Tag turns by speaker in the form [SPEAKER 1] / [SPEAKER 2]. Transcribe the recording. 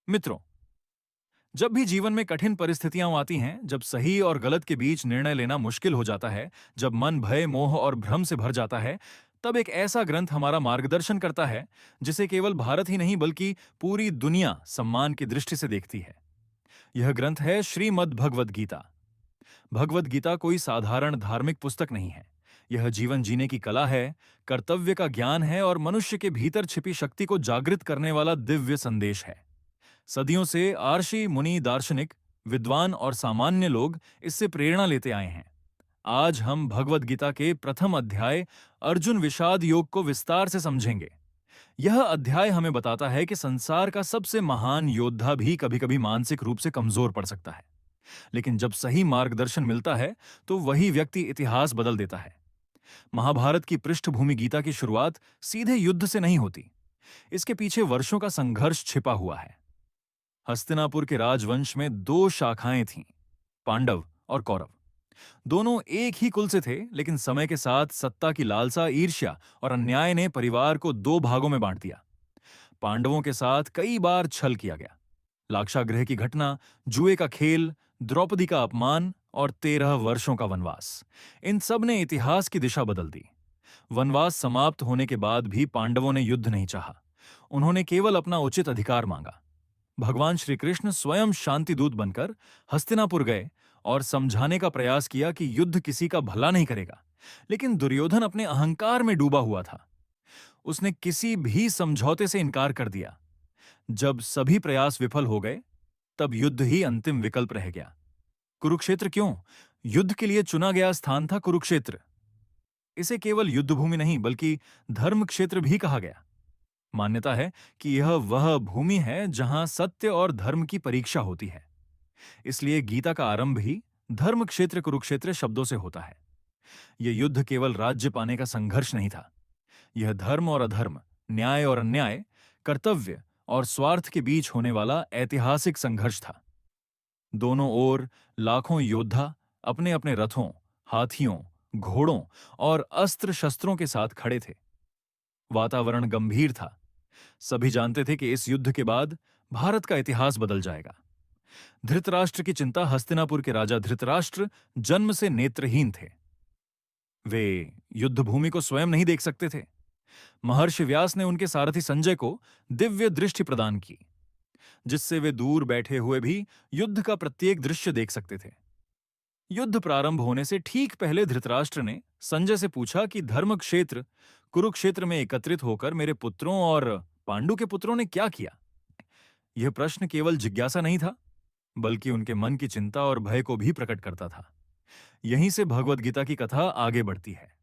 [SPEAKER 1] मित्रों, जब भी जीवन में कठिन परिस्थितियां आती हैं, जब सही और गलत के बीच निर्णय लेना मुश्किल हो जाता है, जब मन भय, मोह और भ्रम से भर जाता है, तब एक ऐसा ग्रंथ हमारा मार्गदर्शन करता है, जिसे केवल भारत ही नहीं बल्कि पूरी दुनिया सम्मान की दृष्टि से देखती है। यह ग्रंथ है श्रीमद् भगवद गीता। भगवद गीता कोई साधारण धार्मिक पुस्तक नहीं है। यह जीवन जीने की कला है, कर्तव्य का ज्ञान है और मनुष्य के भीतर छिपी शक्ति को जागृत करने वाला दिव्य संदेश है। सदियों से आर्षि, मुनि, दार्शनिक, विद्वान और सामान्य लोग इससे प्रेरणा लेते आए हैं। आज हम भगवद गीता के प्रथम अध्याय अर्जुन विषाद योग को विस्तार से समझेंगे। यह अध्याय हमें बताता है कि संसार का सबसे महान योद्धा भी कभी-कभी मानसिक रूप से कमजोर पड़ सकता है, लेकिन जब सही मार्गदर्शन मिलता है तो वही व्यक्ति इतिहास बदल देता है। महाभारत की पृष्ठभूमि गीता की शुरुआत सीधे युद्ध से नहीं होती। इसके पीछे वर्षों का संघर्ष छिपा हुआ है। हस्तिनापुर के राजवंश में दो शाखाएं थीं, पांडव और कौरव। दोनों एक ही कुल से थे, लेकिन समय के साथ सत्ता की लालसा, ईर्ष्या और अन्याय ने परिवार को दो भागों में बांट दिया। पांडवों के साथ कई बार छल किया गया। लाक्षागृह की घटना, जुए का खेल, द्रौपदी का अपमान और 13 वर्षों का वनवास, इन सब ने इतिहास की दिशा बदल दी। वनवास समाप्त होने के बाद भी पांडवों ने युद्ध नहीं चाहा। उन्होंने केवल अपना उचित अधिकार मांगा। भगवान श्री कृष्ण स्वयं शांति दूत बनकर हस्तिनापुर गए और समझाने का प्रयास किया कि युद्ध किसी का भला नहीं करेगा। लेकिन दुर्योधन अपने अहंकार में डूबा हुआ था। उसने किसी भी समझौते से इनकार कर दिया। जब सभी प्रयास विफल हो गए, तब युद्ध ही अंतिम विकल्प रह गया। कुरुक्षेत्र क्यों? युद्ध के लिए चुना गया स्थान था कुरुक्षेत्र। इसे केवल युद्ध भूमि नहीं बल्कि धर्म क्षेत्र भी कहा गया। मान्यता है कि यह वह भूमि है जहां सत्य और धर्म की परीक्षा होती है। इसलिए गीता का आरंभ ही धर्म क्षेत्र कुरुक्षेत्र शब्दों से होता है। यह युद्ध केवल राज्य पाने का संघर्ष नहीं था। यह धर्म और अधर्म, न्याय और अन्याय, कर्तव्य और स्वार्थ के बीच होने वाला ऐतिहासिक संघर्ष था। दोनों ओर लाखों योद्धा अपने अपने रथों, हाथियों, घोड़ों और अस्त्र शस्त्रों के साथ खड़े थे। वातावरण गंभीर था। सभी जानते थे कि इस युद्ध के बाद भारत का इतिहास बदल जाएगा। धृतराष्ट्र की चिंता। हस्तिनापुर के राजा धृतराष्ट्र जन्म से नेत्रहीन थे। वे युद्ध भूमि को स्वयं नहीं देख सकते थे। महर्षि व्यास ने उनके सारथी संजय को दिव्य दृष्टि प्रदान की, जिससे वे दूर बैठे हुए भी युद्ध का प्रत्येक दृश्य देख सकते थे। युद्ध प्रारंभ होने से ठीक पहले धृतराष्ट्र ने संजय से पूछा कि धर्म क्षेत्र कुरुक्षेत्र में एकत्रित होकर मेरे पुत्रों और पांडु के पुत्रों ने क्या किया। यह प्रश्न केवल जिज्ञासा नहीं था, बल्कि उनके मन की चिंता और भय को भी प्रकट करता था। यहीं से भगवद गीता की कथा आगे बढ़ती है।